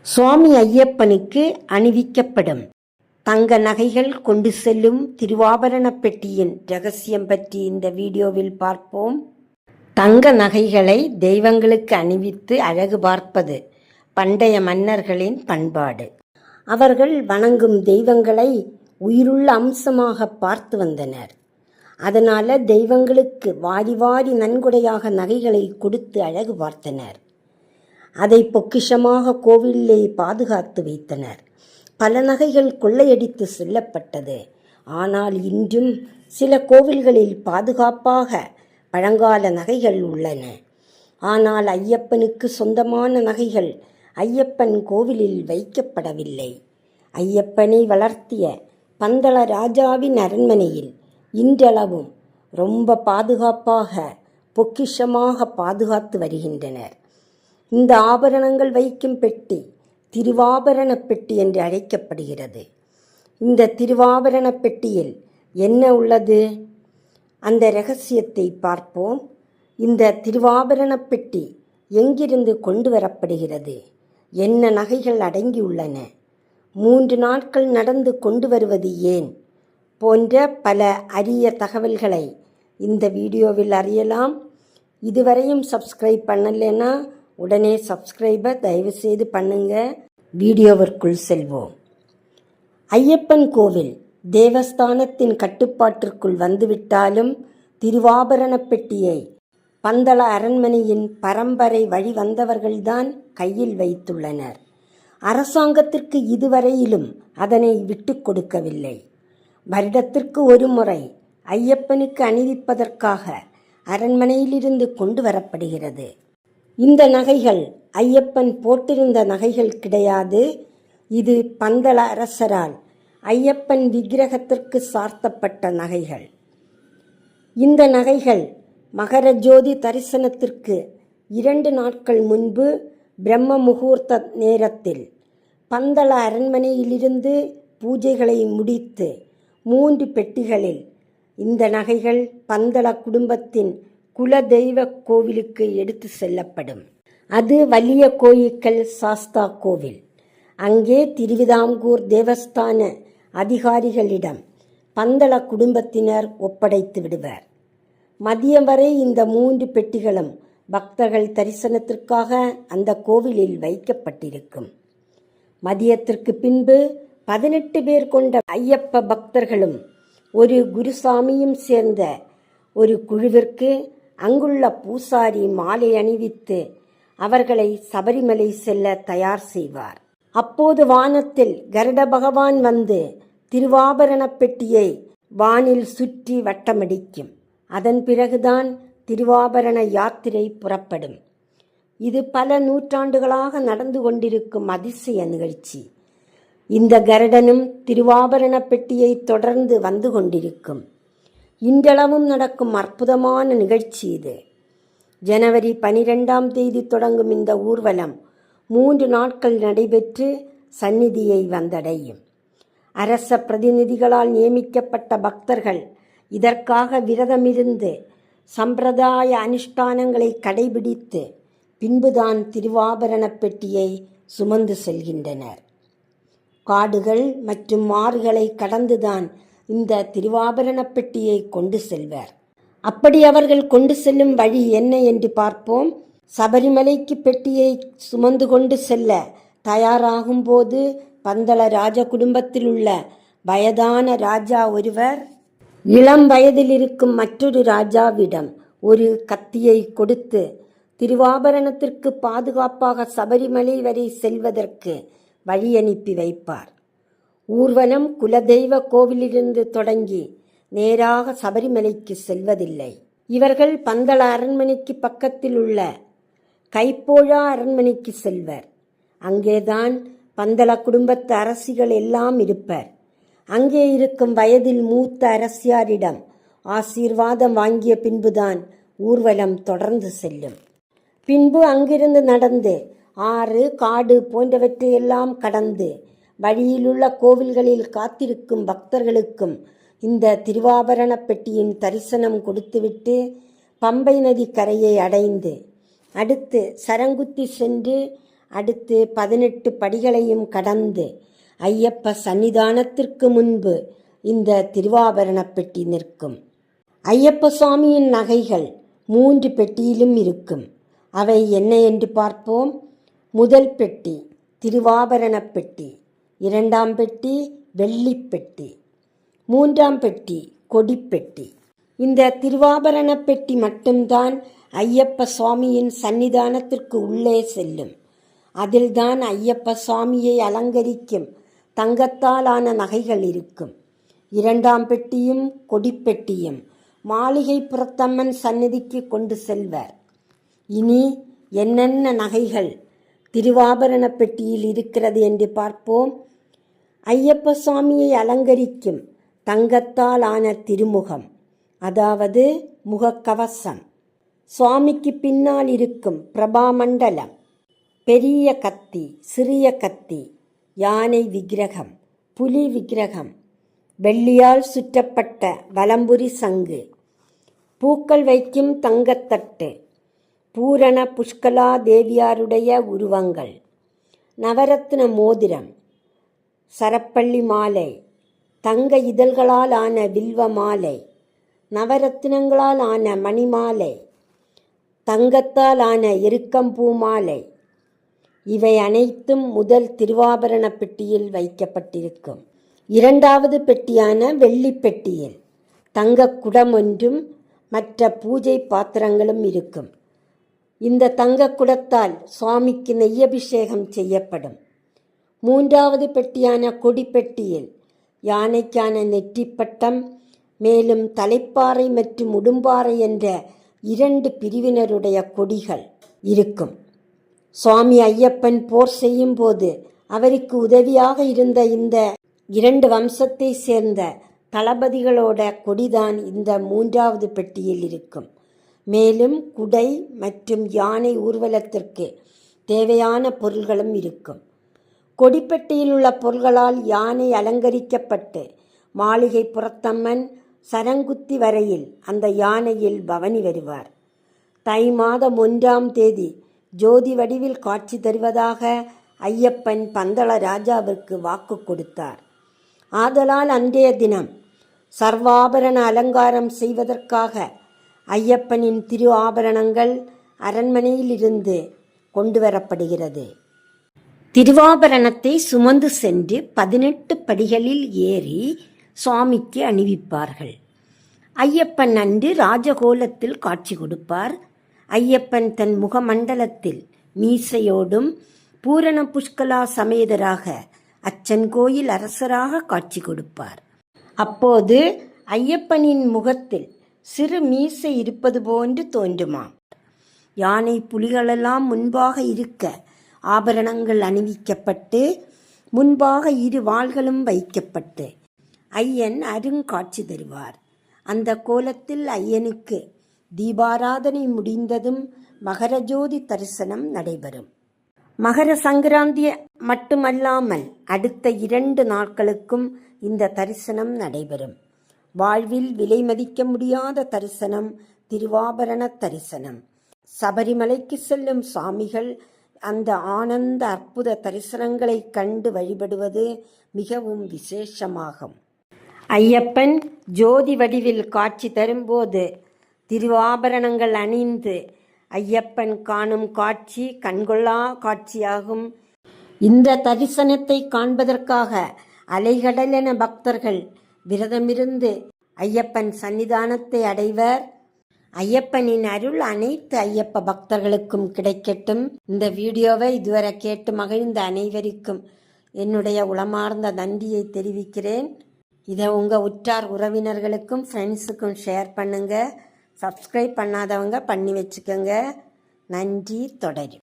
சுவாமி ஐயப்பனுக்கு அணிவிக்கப்படும் தங்க நகைகள் கொண்டு செல்லும் திருவாபரண பெட்டியின் ரகசியம் பற்றி இந்த வீடியோவில் பார்ப்போம். தங்க நகைகளை தெய்வங்களுக்கு அணிவித்து அழகு பார்ப்பது பண்டைய மன்னர்களின் பண்பாடு. அவர்கள் வணங்கும் தெய்வங்களை உயிருள்ள அம்சமாக பார்த்து வந்தனர். அதனால தெய்வங்களுக்கு வாரி வாரி நன்கொடையாக நகைகளை கொடுத்து அழகு பார்த்தனர். அதை பொக்கிஷமாக கோவிலிலே பாதுகாத்து வைத்தனர். பல நகைகள் கொள்ளையடித்து செல்லப்பட்டது. ஆனால் இன்றும் சில கோவில்களில் பாதுகாப்பாக பழங்கால நகைகள் உள்ளன. ஆனால் ஐயப்பனுக்கு சொந்தமான நகைகள் ஐயப்பன் கோவிலில் வைக்கப்படவில்லை. ஐயப்பனை வளர்த்திய பந்தள ராஜாவின் அரண்மனையில் இன்றளவும் ரொம்ப பாதுகாப்பாக பொக்கிஷமாக பாதுகாத்து வருகின்றனர். இந்த ஆபரணங்கள் வைக்கும் பெட்டி திருவாபரண பெட்டி என்று அழைக்கப்படுகிறது. இந்த திருவாபரண பெட்டியில் என்ன உள்ளது? அந்த இரகசியத்தை பார்ப்போம். இந்த திருவாபரண பெட்டி எங்கிருந்து கொண்டு வரப்படுகிறது? என்ன நகைகள் அடங்கியுள்ளன? 3 நாட்கள் நடந்து கொண்டு வருவது ஏன்? போன்ற பல அரிய தகவல்களை இந்த வீடியோவில் அறியலாம். இதுவரையும் சப்ஸ்கிரைப் பண்ணலைன்னா உடனே சப்ஸ்கிரைபை தயவு செய்து பண்ணுங்க. வீடியோவிற்குள் செல்வோம். ஐயப்பன் கோவில் தேவஸ்தானத்தின் கட்டுப்பாட்டிற்குள் வந்துவிட்டாலும் திருவாபரண பெட்டியை பந்தள அரண்மனையின் பரம்பரை வழி வந்தவர்கள்தான் கையில் வைத்துள்ளனர். அரசாங்கத்திற்கு இதுவரையிலும் அதனை விட்டு கொடுக்கவில்லை. வருடத்திற்கு ஒரு முறை ஐயப்பனுக்கு அணிவிப்பதற்காக அரண்மனையிலிருந்து கொண்டு வரப்படுகிறது. இந்த நகைகள் ஐயப்பன் போட்டிருந்த நகைகள் கிடையாது. இது பந்தள அரசரால் ஐயப்பன் விக்கிரகத்திற்கு சார்த்தப்பட்ட நகைகள். இந்த நகைகள் மகர ஜோதி தரிசனத்திற்கு 2 நாட்கள் முன்பு பிரம்ம முகூர்த்த நேரத்தில் பந்தள அரண்மனையிலிருந்து பூஜைகளை முடித்து 3 பெட்டிகளில் இந்த நகைகள் பந்தள குடும்பத்தின் குல தெய்வ கோவிலுக்கு எடுத்து செல்லப்படும். அது வலிய கோயிக்கல் சாஸ்தா கோவில். அங்கே திருவிதாங்கூர் தேவஸ்தான அதிகாரிகளிடம் பந்தள குடும்பத்தினர் ஒப்படைத்து விடுவர். மதியம் வரை இந்த 3 பெட்டிகளும் பக்தர்கள் தரிசனத்திற்காக அந்த கோவிலில் வைக்கப்பட்டிருக்கும். மதியத்திற்கு பின்பு 18 பேர் கொண்ட ஐயப்ப பக்தர்களும் ஒரு குருசாமியும் சேர்ந்த ஒரு குழுவிற்கு அங்குள்ள பூசாரி மாலை அணிவித்து அவர்களை சபரிமலை செல்ல தயார் செய்வார். அப்போது வானத்தில் கருட பகவான் வந்து திருவாபரண பெட்டியை வானில் சுற்றி வட்டமடிக்கும். அதன் பிறகுதான் திருவாபரண யாத்திரை புறப்படும். இது பல நூற்றாண்டுகளாக நடந்து கொண்டிருக்கும் அதிசய நிகழ்ச்சி. இந்த கருடனும் திருவாபரண பெட்டியை தொடர்ந்து வந்து கொண்டிருக்கும். இன்றளவும் நடக்கும் அற்புதமான நிகழ்ச்சி இது. ஜனவரி 12ஆம் தேதி தொடங்கும் இந்த ஊர்வலம் 3 நாட்கள் நடைபெற்று சந்நிதியை வந்தடையும். அரச பிரதிநிதிகளால் நியமிக்கப்பட்ட பக்தர்கள் இதற்காக விரதமிருந்து சம்பிரதாய அனுஷ்டானங்களை கடைபிடித்து பின்புதான் திருவாபரண பெட்டியை சுமந்து செல்கின்றனர். காடுகள் மற்றும் ஆறுகளை கடந்துதான் இந்த திருவாபரண பெட்டியை கொண்டு செல்வர். அப்படி அவர்கள் கொண்டு செல்லும் வழி என்ன என்று பார்ப்போம். சபரிமலைக்கு பெட்டியை சுமந்து கொண்டு செல்ல தயாராகும் போது பந்தள ராஜ குடும்பத்தில் உள்ள வயதான ராஜா ஒருவர் இளம் வயதில் இருக்கும் மற்றொரு ராஜாவிடம் ஒரு கத்தியை கொடுத்து திருவாபரணத்திற்கு பாதுகாப்பாக சபரிமலை வரை செல்வதற்கு வழி அனுப்பி வைப்பார். ஊர்வலம் குலதெய்வ கோவிலிருந்து தொடங்கி நேராக சபரிமலைக்கு செல்வதில்லை. இவர்கள் பந்தள அரண்மனைக்கு பக்கத்தில் உள்ள கைப்போழா அரண்மனைக்கு செல்வர். அங்கேதான் பந்தள குடும்பத்து அரசிகள் எல்லாம் இருப்பர். அங்கே இருக்கும் வயதில் மூத்த அரசியாரிடம் ஆசீர்வாதம் வாங்கிய பின்புதான் ஊர்வலம் தொடர்ந்து செல்லும். பின்பு அங்கிருந்து நடந்து ஆறு காடு போன்றவற்றையெல்லாம் கடந்து வழியிலுள்ள கோவில்களில் காத்திருக்கும் பக்தர்களுக்கும் இந்த திருவாபரண பெட்டியின் தரிசனம் கொடுத்துவிட்டு பம்பை நதி கரையை அடைந்து அடுத்து சரங்குத்தி சென்று அடுத்து 18 படிகளையும் கடந்து ஐயப்ப சன்னிதானத்திற்கு முன்பு இந்த திருவாபரண பெட்டி நிற்கும். ஐயப்ப சுவாமியின் நகைகள் 3 பெட்டியிலும் இருக்கும். அவை என்ன என்று பார்ப்போம். முதல் பெட்டி திருவாபரண பெட்டி, 2ஆம் பெட்டி வெள்ளிப்பெட்டி, 3ஆம் பெட்டி கொடிப்பெட்டி. இந்த திருவாபரண பெட்டி மட்டும்தான் ஐயப்ப சுவாமியின் சன்னிதானத்திற்கு உள்ளே செல்லும். அதில்தான் ஐயப்ப சுவாமியை அலங்கரிக்கும் தங்கத்தாலான நகைகள் இருக்கும். 2ஆம் பெட்டியும் கொடிப்பெட்டியும் மாளிகை புறத்தம்மன் சந்நிதிக்கு கொண்டு செல்வர். இனி என்னென்ன நகைகள் திருவாபரண பெட்டியில் இருக்கிறது என்று பார்ப்போம். ஐயப்ப சுவாமியை அலங்கரிக்கும் தங்கத்தால் ஆன திருமுகம், அதாவது முகக்கவசம், சுவாமிக்கு பின்னால் இருக்கும் பிரபாமண்டலம், பெரிய கத்தி, சிறிய கத்தி, யானை விக்கிரகம், புலி விக்கிரகம், வெள்ளியால் சுற்றப்பட்ட வலம்புரி சங்கு, பூக்கள் வைக்கும் தங்கத்தட்டு, பூரண புஷ்கலா தேவியாருடைய உருவங்கள், நவரத்ன மோதிரம், சரப்பள்ளி மாலை, தங்க இதழ்களால் ஆன வில்வ மாலை, நவரத்தினங்களால் ஆன மணிமாலை, தங்கத்தால் ஆன எருக்கம்பூ மாலை, இவை அனைத்தும் முதல் திருவாபரண பெட்டியில் வைக்கப்பட்டிருக்கும். 2வது பெட்டியான வெள்ளிப்பெட்டியில் தங்க குடம் ஒன்றும் மற்ற பூஜை பாத்திரங்களும் இருக்கும். இந்த தங்க குடத்தால் சுவாமிக்கு நெய்யபிஷேகம் செய்யப்படும். 3வது பெட்டியான கொடிப்பெட்டியில் யானைக்கான நெற்றிப்பட்டம், மேலும் தலைப்பாறை மற்றும் உடும்பாறை என்ற 2 பிரிவினருடைய கொடிகள் இருக்கும். சுவாமி ஐயப்பன் போர் செய்யும் போது அவருக்கு உதவியாக இருந்த இந்த 2 வம்சத்தை சேர்ந்த தளபதிகளோட கொடிதான் இந்த 3வது பெட்டியில் இருக்கும். மேலும் குடை மற்றும் யானை ஊர்வலத்திற்கு தேவையான பொருள்களும் இருக்கும். கொடிப்பெட்டியில் உள்ள பொருள்களால் யானை அலங்கரிக்கப்பட்டு மாளிகை புறத்தம்மன் சரங்குத்தி வரையில் அந்த யானையில் பவனி வருவார். தை மாதம் 1ஆம் தேதி ஜோதி வடிவில் காட்சி தருவதாக ஐயப்பன் பந்தள ராஜாவிற்கு வாக்கு கொடுத்தார். ஆதலால் அன்றைய தினம் சர்வாபரண அலங்காரம் செய்வதற்காக ஐயப்பனின் திரு ஆபரணங்கள் அரண்மனையில் இருந்து கொண்டு வரப்படுகிறது. திருவாபரணத்தை சுமந்து சென்று 18 படிகளில் ஏறி சுவாமிக்கு அணிவிப்பார்கள். ஐயப்பன் அன்று ராஜகோலத்தில் காட்சி கொடுப்பார். ஐயப்பன் தன் முகமண்டலத்தில் மீசையோடும் பூரண புஷ்கலா சமேதராக அச்சன் கோயில் அரசராக காட்சி கொடுப்பார். அப்போது ஐயப்பனின் முகத்தில் சிறு மீசை இருப்பது போன்று தோன்றுமாம். யானை புலிகளெல்லாம் முன்பாக இருக்க ஆபரணங்கள் அணிவிக்கப்பட்டு முன்பாக 2 வாள்களும் வைக்கப்பட்டு ஐயன் அருங்காட்சி தருவார். அந்த கோலத்தில் ஐயனுக்கு தீபாராதனை முடிந்ததும் மகரஜோதி தரிசனம் நடைபெறும். மகர சங்கராந்தி மட்டுமல்லாமல் அடுத்த 2 நாட்களுக்கும் இந்த தரிசனம் நடைபெறும். வாழ்வில் விலை மதிக்க முடியாத தரிசனம் திருவாபரண தரிசனம். சபரிமலைக்கு செல்லும் சாமிகள் அந்த ஆனந்த அற்புத தரிசனங்களை கண்டு வழிபடுவது மிகவும் விசேஷமாகும். ஐயப்பன் ஜோதி வடிவில் காட்சி தரும்போது திருவாபரணங்கள் அணிந்து ஐயப்பன் காணும் காட்சி கண்கொள்ளா காட்சியாகும். இந்த தரிசனத்தை காண்பதற்காக அலைகடலென பக்தர்கள் விரதமிருந்து ஐயப்பன் சன்னிதானத்தை அடைவர். ஐயப்பனின் அருள் அனைத்து ஐயப்ப பக்தர்களுக்கும் கிடைக்கட்டும். இந்த வீடியோவை இதுவரை கேட்டு மகிழ்ந்த அனைவருக்கும் என்னுடைய உளமார்ந்த நன்றியை தெரிவிக்கிறேன். இதை உங்கள் உற்றார் உறவினர்களுக்கும் ஃப்ரெண்ட்ஸுக்கும் ஷேர் பண்ணுங்கள். சப்ஸ்கிரைப் பண்ணாதவங்க பண்ணி வச்சுக்கோங்க. நன்றி. தொடரும்.